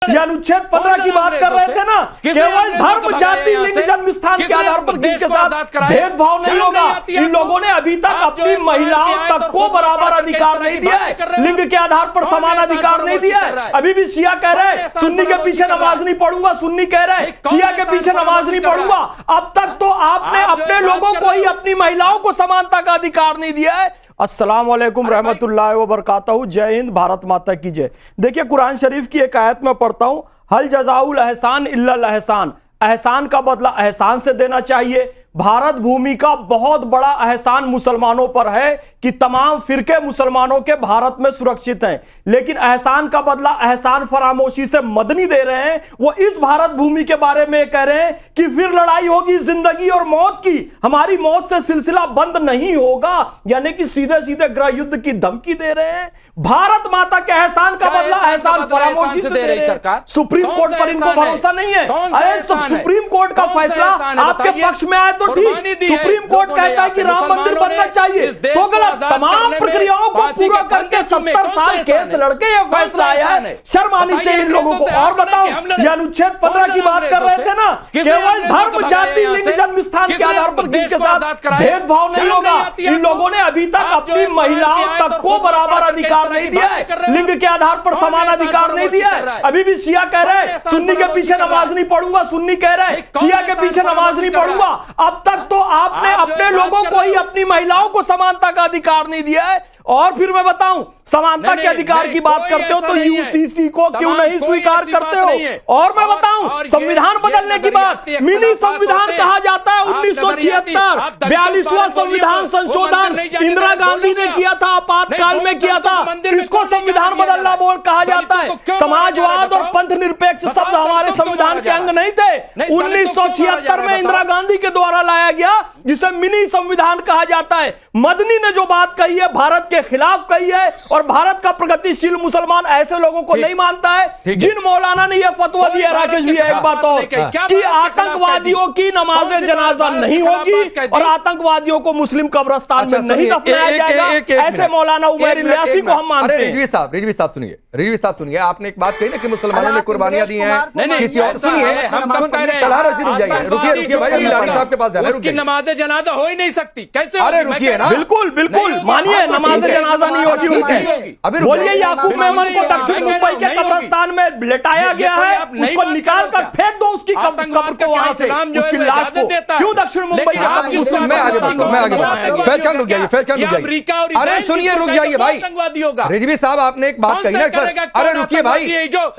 ये अनुच्छेद 15 की बात कर रहे थे ना, केवल धर्म, जाति, लिंग, जन्म स्थान के आधार पर किसी के साथ भेदभाव नहीं होगा। इन लोगों ने अभी तक अपनी महिलाओं तक को बराबर अधिकार नहीं दिया है, लिंग के आधार पर समान अधिकार नहीं दिया है। अभी भी शिया कह रहे सुन्नी के पीछे नमाज नहीं पढ़ूंगा, सुन्नी कह रहे शिया के पीछे नमाज नहीं पढ़ूंगा। अब तक तो आपने अपने लोगों को ही, अपनी महिलाओं को समानता का अधिकार नहीं दिया है। अस्सलाम वालेकुम रहमतुल्लाहि व बरकातहू। जय हिंद, भारत माता की जय। देखिए, कुरान शरीफ की एक आयत में पढ़ता हूं, हल जज़ाउल एहसान इल्लल एहसान। एहसान का बदला एहसान से देना चाहिए। भारत भूमि का बहुत बड़ा एहसान मुसलमानों पर है कि तमाम फिरके मुसलमानों के भारत में सुरक्षित हैं, लेकिन एहसान का बदला एहसान फरामोशी से मदनी दे रहे हैं। वो इस भारत भूमि के बारे में कह रहे हैं कि फिर लड़ाई होगी जिंदगी और मौत की, हमारी मौत से सिलसिला बंद नहीं होगा, यानी कि सीधे सीधे गृह युद्ध की धमकी दे रहे हैं। भारत माता के एहसान का बदला एहसान फरामोशी से दे रहे हैं। सुप्रीम कोर्ट पर इनको भरोसा नहीं है। अरे सुप्रीम कोर्ट का फैसला आपके पक्ष में आए तो ठीक, सुप्रीम कोर्ट कहता है कि राम मंदिर बनना चाहिए तो गलत। तमाम प्रक्रियाओं को पूरा करके 70 साल केस लड़के ये फैसला आया है, शर्म आनी चाहिए इन लोगों को। और बताओ, ये अनुच्छेद 15 की बात कर रहे थे ना, केवल धर्म, जाति, लिंग, जन्म स्थान के आधार पर किसी के साथ भेदभाव नहीं होगा। इन लोगों ने अभी तक अपनी महिलाओं तक को बराबर अधिकार नहीं दिया है, लिंग के आधार पर समान अधिकार नहीं दिया है। अभी भी शिया कह रहे सुन्नी के पीछे नमाज नहीं पढ़ूंगा, सुन्नी कह रहे शिया के पीछे नमाज नहीं पढ़ूंगा। अब तक तो आपने अपने लोगों को ही, अपनी महिलाओं को समानता का अधिकार नहीं दिया है। और फिर मैं बताऊं, समानता के अधिकार की बात करते हो तो यूसीसी को क्यों नहीं स्वीकार करते हो? और मैं बताऊं, संविधान बदलने की बात मिनी संविधान कहा जाता है। 1976 42वां संविधान संशोधन इंदिरा गांधी ने किया था, आपातकाल में किया था, इसको संविधान बदलना बोल कहा जाता है। समाजवाद और पंथ निरपेक्ष शब्द हमारे संविधान के अंग नहीं थे। 1976 में इंदिरा गांधी के द्वारा लाया गया, जिसे मिनी संविधान कहा जाता है। मदनी ने जो बात कही है भारत के खिलाफ कही है, और भारत का प्रगतिशील मुसलमान ऐसे लोगों को नहीं मानता है। जिन मौलाना ने यह फतवा दिया, राकेश भी एक बात और कि आतंकवादियों की नमाज जनाजा नहीं होगी और आतंकवादियों को मुस्लिम कब्रिस्तान में नहीं दफनाया जाएगा, ऐसे मौलाना उमर इलियासी को हम मानते हैं। रिजवी साहब सुनिए, रिजवी साहब सुनिए, आपने एक बात कही ना कि मुसलमानों ने कुर्बानियां दी हैं, किसी और सुनिए, रुकिए भाई, अभी लारी साहब के पास जाना है। उसकी नमाज जनाजा हो ही नहीं सकती, कैसे? अरे रुकिए ना, बिल्कुल बिल्कुल मानिए, नमाज जनाजा नहीं होगी उनकी। बोलिए, याकूब मेमन को दक्षिण मुंबई के कब्रिस्तान में लिटाया गया है, उसको निकाल कर फेंक दो उसकी कब्र को वहां से, उसकी लाश को। क्यों दक्षिण मुंबई के कब्रिस्तान? मैं आगे फैज खान रुक जाइए। अरे सुनिए, रुक जाइए भाई। रिजवी साहब, आपने एक बात कही ना सर, अरे रुकिए भाई,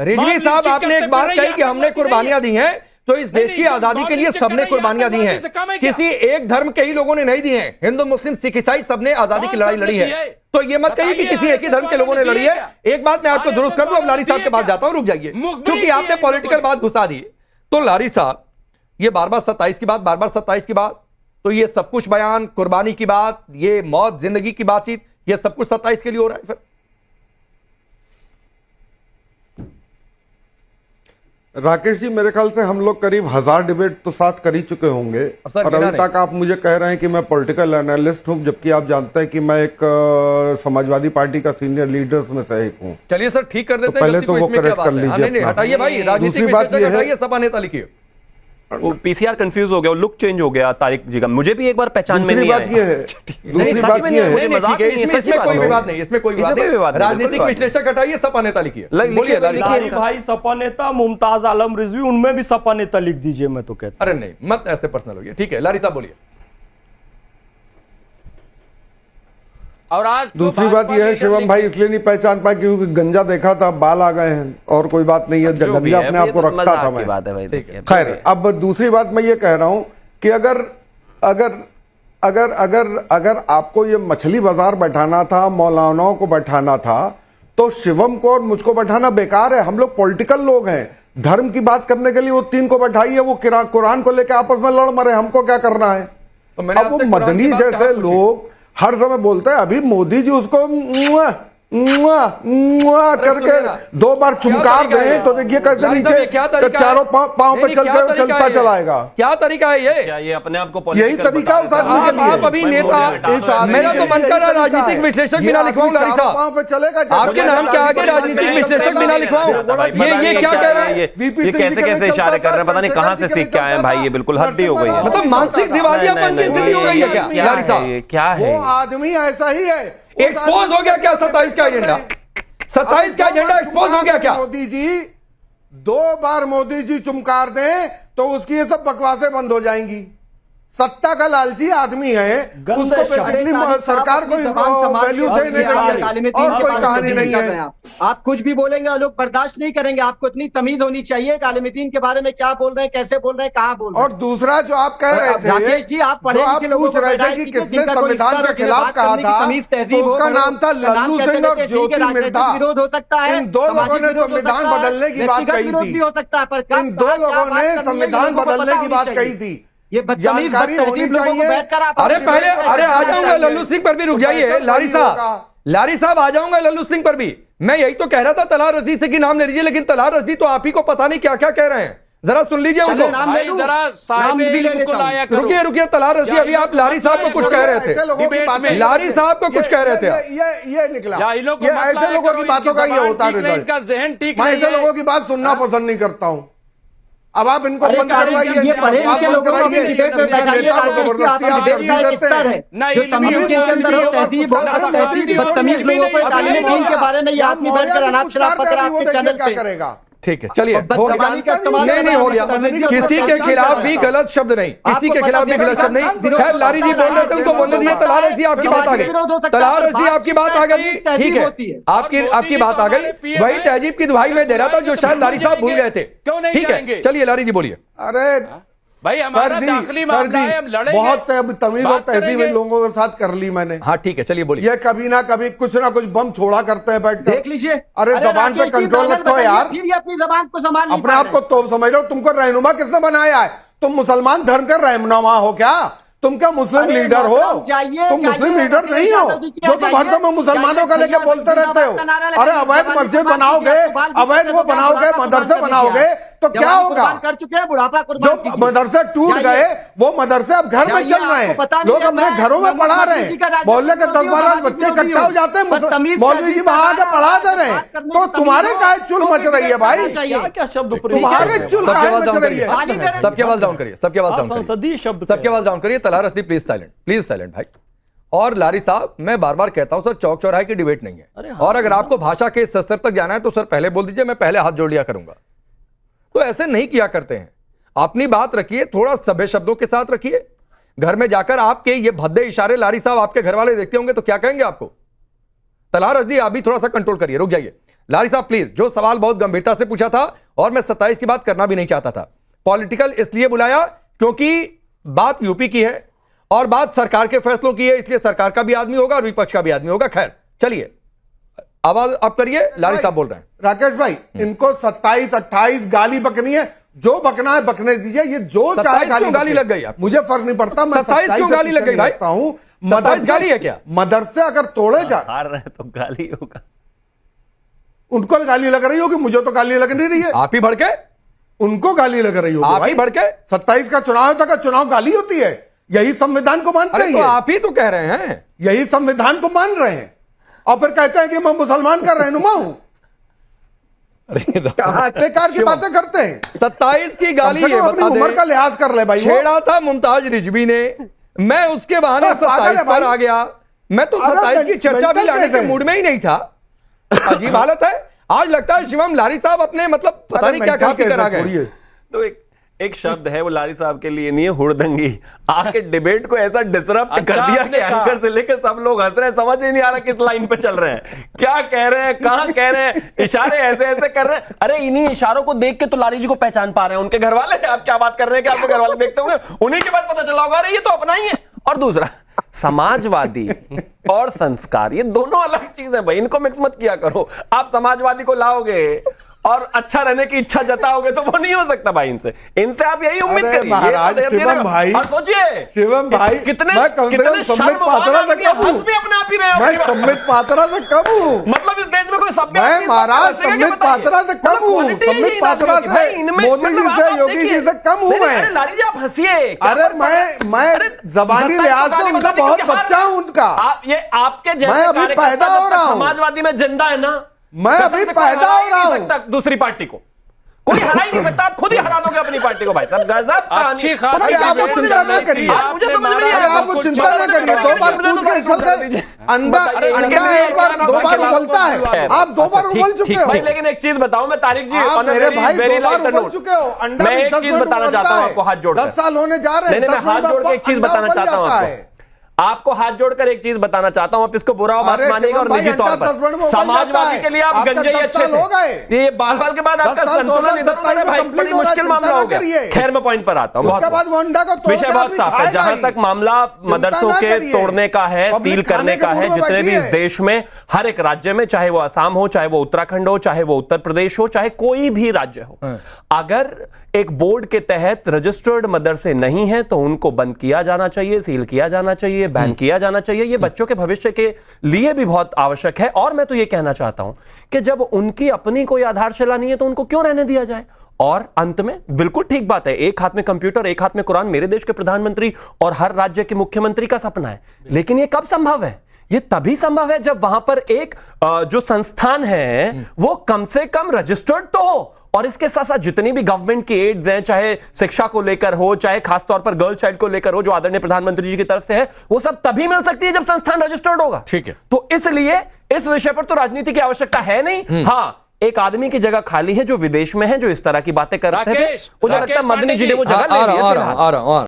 रिजवी साहब आपने एक बात कही कि हमने कुर्बानियां दी हैं, तो इस देश की आजादी के लिए सबने कुर्बानियां दी हैं, किसी एक धर्म के ही लोगों ने नहीं दी हैं। हिंदू, मुस्लिम, सिख, ईसाई सबने आजादी की लड़ाई लड़ी है। तो ये मत कहिए कि किसी एक ही धर्म के लोगों ने लड़ी है। एक बात मैं आपको दुरुस्त कर दूं, अब लारी साहब के पास जाता हूं, रुक जाइए, क्योंकि आपने पॉलिटिकल बात घुसा दी। तो लारी साहब, ये बार बार 27 की बात, तो ये सब कुछ बयान, कुर्बानी की बात, ये मौत जिंदगी की बातचीत, ये सब कुछ 27 के लिए हो रहा है। फिर राकेश जी, मेरे ख्याल से हम लोग करीब 1000 डिबेट तो साथ कर ही चुके होंगे, और अभी तक आप मुझे कह रहे हैं कि मैं पॉलिटिकल एनालिस्ट हूं, जबकि आप जानते हैं कि मैं एक समाजवादी पार्टी का सीनियर लीडर्स में से एक हूं। चलिए सर, ठीक कर देते हैं, पहले तो वो करेक्ट कर लीजिए। नहीं, हटाइए भाई, राजनीतिक विश्लेषक हटाइए, सपा नेता लिखिए। वो पीसीआर कंफ्यूज हो गया, लुक चेंज हो गया तारिक जी का, मुझे भी एक बार पहचान में नहीं आया। दूसरी बात ये है, इसमें कोई विवाद नहीं, इसमें कोई विवाद नहीं। राजनीतिक विश्लेषक हटाइए, सपा नेता लिखिए। बोलिए भाई, सपा नेता मुमताज आलम रिजवी, उनमें भी सपा नेता लिख दीजिए, मैं तो कहता। अरे नहीं, मत ऐसे पर्सनल होइए, ठीक है। लारी साहब बोलिए। और आज दूसरी बात यह है, शिवम भाई इसलिए नहीं पहचान पाए क्योंकि गंजा देखा था, बाल आ गए हैं, और कोई बात नहीं है, गंजा अपने आप को रखता था मैं। खैर, अब दूसरी बात मैं ये कह रहा हूं कि अगर आपको ये मछली बाजार बैठाना था, मौलानाओं को बैठाना था, तो शिवम को और मुझको बैठाना बेकार है। हम लोग पॉलिटिकल लोग हैं, धर्म की बात करने के लिए वो 3 को बैठाइए, वो कुरान को लेकर आपस में लड़ मरे, हमको क्या करना है? अब वो मदनी जैसे लोग हर समय बोलते हैं, अभी मोदी जी उसको करके 2 बार चुमकार दें तो देखिए कैसे नीचे चारों पांव पे चलता चलाएगा। क्या तरीका है ये? क्या ये अपने आप को यही तरीका है उस आदमी के लिए। आप अभी नेता, मेरा तो मन कर रहा है राजनीतिक विश्लेषक बिना लिखवाऊं लारी साहब। पांव पे चलेगा आपके नाम के आगे राजनीतिक विश्लेषक बिना लिखवाऊं, ये क्या कह रहा है? ये कैसे इशारे कर रहे हैं, पता नहीं कहां से सीख के आए हैं भाई, ये बिल्कुल हद ही हो गई है। मतलब मानसिक दिवालियापन की स्थिति हो गई है क्या लारी साहब? क्या है वो आदमी ऐसा ही है। एक्सपोज हो गया क्या 27 का एजेंडा? 27 का एजेंडा एक्सपोज हो गया क्या? मोदी जी 2 बार मोदी जी चुमकार दें तो उसकी ये सब बकवासें बंद हो जाएंगी। सत्ता का लालची आदमी है, उसको बेसिकली सरकार को वैल्यू देने और कोई कहानी नहीं है। आप कुछ भी बोलेंगे और लोग बर्दाश्त नहीं करेंगे। आपको इतनी तमीज होनी चाहिए कालिमुद्दीन के बारे में क्या बोल रहे हैं, कैसे बोल रहे हैं, कहाँ बोल रहे हैं। और दूसरा जो आप कह रहे थे राकेश जी, आप पढ़े लिखे लोगों को कि किसने संविधान के खिलाफ कहा था, तो उसका नाम था लल्लू सिंह और ज्योति मिर्धा। विरोध हो सकता है, इन 2 लोगों ने संविधान बदलने की बात कही थी। हो सकता है, पर इन 2 लोगों ने संविधान बदलने की बात कही थी। ये बदतमीज बदतमीज लोगों को बैठकर आप अरे पहले आ जाऊंगा लल्लू सिंह पर भी, रुक जाइए लारी साहब आ जाऊंगा लल्लू सिंह पर भी। मैं यही तो कह रहा था तलार रशीद से कि नाम ले लीजिए, लेकिन तलार रशीद तो आप ही को पता नहीं क्या क्या कह रहे हैं। जरा सुन लीजिए उनको। रुकिए तलार रशीद, अभी आप लारी साहब को कुछ कह रहे थे, लारी साहब को कुछ कह रहे थे। ये निकला, ये ऐसे लोगों की बातों का ये होता है रिजल्ट। मैं ऐसे लोगों की बात सुनना पसंद नहीं करता हूँ। अब आप इनको ये पढ़े लिखे लोगों को भी डिबेट में बैठाइए। डिबेट का एक स्तर है जो तमीज के अंदर हो, तहजीब हो, बदतमीज लोगों को कालिमुद्दीन के बारे में ये आदमी बैठकर अनाप शराब पकड़ आपके चैनल पे करेगा। ठीक है चलिए, नहीं हो गया। किसी के खिलाफ भी गलत शब्द नहीं, किसी के खिलाफ भी गलत शब्द नहीं। खैर लारी जी बोल रहे थे, उनको बोलने दिए। तलार रशीद आपकी बात आ गई, तलार रशीद आपकी बात आ गई, ठीक है, आपकी बात आ गई। वही तहजीब की दुहाई में दे रहा था जो शायद लारी साहब भूल गए थे। ठीक है चलिए लारी जी बोलिए। अरे भाई हमारा दाखिली मामला है, हम लड़ेंगे। बहुत तमीज और तहजीब इन लोगों के साथ कर ली मैंने। हाँ ठीक है चलिए बोलिए। ये कभी ना कभी कुछ ना कुछ बम छोड़ा करते हैं बैठ देख लीजिए। अरे जबान पे कंट्रोल रखो यार, फिर ये अपनी जबान को संभाल अपने आप को तो समझ लो। तुमको रहनुमा किसने बनाया है? तुम मुसलमान धर्म का रहनुमा हो क्या? तुम क्या मुस्लिम लीडर हो? तुम मुस्लिम लीडर नहीं हो जो तुम हर समय मुसलमानों का लेके बोलते रहते हो। अरे अवैध मस्जिद बनाओगे, अवैध वो बनाओगे, मदरसे बनाओगे तो क्या होगा? कर चुके हैं, बुढ़ापा जो मदरसे टूट गए वो मदरसे अब घर में चल रहे हैं, लोग अपने घरों में पढ़ा रहे हैं। मोहल्ले के 10-12 बच्चे इकट्ठा हो जाते हैं, मौलवी जी वहां आके पढ़ा दे रहे हैं। तो तुम्हारे काय चुल मच रही है भाई? क्या शब्द तुम्हारे चुल काय मच रही है? सबके आवाज डाउन करिए, सबके आवाज डाउन करिए, संसदीय शब्द, सबके आवाज डाउन करिए। तलार रशीद प्लीज साइलेंट भाई। और लारी साहब मैं बार बार कहता हूं सर, चौक चौराहे की डिबेट नहीं है। और अगर आपको भाषा के इस स्तर तक जाना है तो सर पहले बोल दीजिए, मैं पहले हाथ जोड़ लिया करूंगा। तो ऐसे नहीं किया करते हैं। अपनी बात रखिए, थोड़ा सभ्य शब्दों के साथ रखिए। घर में जाकर आपके ये भद्दे इशारे लारी साहब आपके घर वाले देखते होंगे तो क्या कहेंगे आपको? तलार रशीद आप भी थोड़ा सा कंट्रोल करिए। रुक जाइए लारी साहब प्लीज। जो सवाल बहुत गंभीरता से पूछा था और मैं 27 की बात करना भी नहीं चाहता था। पॉलिटिकल इसलिए बुलाया क्योंकि बात यूपी की है और बात सरकार के फैसलों की है, इसलिए सरकार का भी आदमी होगा और विपक्ष का भी आदमी होगा। खैर चलिए आवाज आप करिए। लारी साहब बोल रहे हैं। राकेश भाई इनको 27-28 गाली बकनी है, जो बकना है बकने दीजिए। ये जो चाहे गाली लग गई, मुझे फर्क नहीं पड़ता। मैं 27 क्यों गाली लग गई भाई? 27 गाली है क्या? मदरसे अगर तोड़े जा हार रहे तो गाली होगा। उनको गाली लग रही होगी, मुझे तो गाली लग नहीं रही है। आप ही भड़के, उनको गाली लग रही होगी। आप ही भड़के। 27 का चुनाव तक चुनाव गाली होती है? यही संविधान को मानते हैं? तो आप ही तो कह रहे हैं यही संविधान को मान रहे हैं और फिर कहते हैं कि मैं मुसलमान का रहनुमा हूं। बेकार की बातें करते हैं। 27 की गाली ये बता दे, उम्र का लिहाज कर ले भाई। छेड़ा था मुमताज रिजवी ने, मैं उसके बहाने 27 पर आ गया। मैं तो 27 की चर्चा भी लाने के मूड में ही नहीं था। अजीब हालत है। आज लगता है शिवम लारी साहब अपने मतलब पता नहीं क्या खा के करा गए। तो एक शब्द है वो लारी साहब के लिए नहीं है, हुड़दंगी। आके डिबेट को ऐसा डिसरप्ट कर दिया कि एंकर से लेकर सब लोग हंस रहे हैं, समझ ही नहीं आ रहा किस लाइन पे चल रहे हैं, क्या कह रहे हैं, कहां कह रहे हैं, इशारे ऐसे ऐसे कर रहे हैं। अरे इन्हीं इशारों को देख के तो लारी जी को पहचान पा रहे हैं उनके घर वाले। आप क्या बात कर रहे हैं कि आपके घर वाले देखते होंगे, उन्हीं के बाद पता चला होगा अरे ये तो अपना ही है। और दूसरा समाजवादी और संस्कार, ये दोनों अलग चीज है भाई, इनको मिक्स मत किया करो। आप समाजवादी को लाओगे और अच्छा रहने की इच्छा जताओगे तो वो नहीं हो सकता भाई। इनसे आप यही उम्मीद अरे करिए। महाराज शिवम भाई, और सोचिए शिवम भाई, कितने मैं कम से कम सम्मित पात्रा से कम हूं। हंस भी अपने आप ही रहे हो। मैं सम्मित पात्रा से कम हूं। मतलब इस देश में कोई सभ्य मैं महाराज सम्मित पात्रा से कम हूं। सम्मित पात्रा से, मोदी जी से, योगी जी से कम हूं मैं। लाली जी आप हंसिए। अरे मैं जबानी लिहाज से उनका बहुत बच्चा हूं उनका। ये आपके जैसे मैं अभी पैदा हो रहा हूं। समाजवादी में जिंदा है ना, मैं अभी पैदा हो रहा हूं। दूसरी पार्टी को कोई हरा ही नहीं सकता। आप खुद ही हरा दोगे अपनी पार्टी को भाई साहब। गजब अच्छी खासी अरे आप वो चिंता ना करिए, मुझे समझ में नहीं आ रहा। आप वो चिंता ना करिए। 2 बार कूद के चलते अंडा एक बार 2 बार उबलता है। आप 2 बार उबल चुके हो भाई। लेकिन एक चीज बताऊं मैं, तारिक जी, आप मेरे भाई 2 बार उबल चुके हो। अंडा मैं एक चीज बताना चाहता हूं आपको हाथ जोड़कर। 10 साल होने जा रहे हैं। मैं हाथ जोड़ के एक चीज बताना चाहता हूं आपको हाथ जोड़कर एक चीज बताना चाहता हूं। आप इसको बुरा बात मानेगा और निजी तौर पर समाजवादी के लिए आप गंजे ही अच्छे थे। ये बाल के बाद आपका संतुलन इधर उधर है भाई, बड़ी मुश्किल मामला हो गया। खैर मैं पॉइंट पर आता हूं। विषय बहुत साफ है। जहां तक मामला मदरसों के तोड़ने का है, सील करने का है, जितने भी इस देश में हर एक राज्य में, चाहे वो असम हो, चाहे वो उत्तराखंड हो, चाहे वो उत्तर प्रदेश हो, चाहे कोई भी राज्य हो, अगर एक बोर्ड के तहत रजिस्टर्ड मदरसे नहीं है तो उनको बंद किया जाना चाहिए, सील किया जाना चाहिए, बैन किया जाना चाहिए। ये बच्चों के भविष्य के लिए भी बहुत आवश्यक है। और मैं तो ये कहना चाहता हूं कि जब उनकी अपनी कोई आधारशिला नहीं है तो उनको क्यों रहने दिया जाए। और अंत में बिल्कुल ठीक बात है, एक हाथ में कंप्यूटर एक हाथ में कुरान मेरे देश के प्रधानमंत्री और हर राज्य के मुख्यमंत्री का सपना है। लेकिन ये कब संभव है? ये तभी संभव है जब वहां पर एक जो संस्थान है वो कम से कम रजिस्टर्ड तो हो। और इसके साथ साथ जितनी भी गवर्नमेंट की एड्स हैं, चाहे शिक्षा को लेकर हो, चाहे खासतौर पर गर्ल चाइल्ड को लेकर हो, जो आदरणीय प्रधानमंत्री जी की तरफ से है, वो सब तभी मिल सकती है जब संस्थान रजिस्टर्ड होगा। ठीक है। तो इसलिए इस विषय पर तो राजनीति की आवश्यकता है नहीं। हाँ, एक आदमी की जगह खाली है जो विदेश में है, जो इस तरह की बातें कर रहे थे। मुझे लगता है मदनी जी ने वो जगह ले ली है।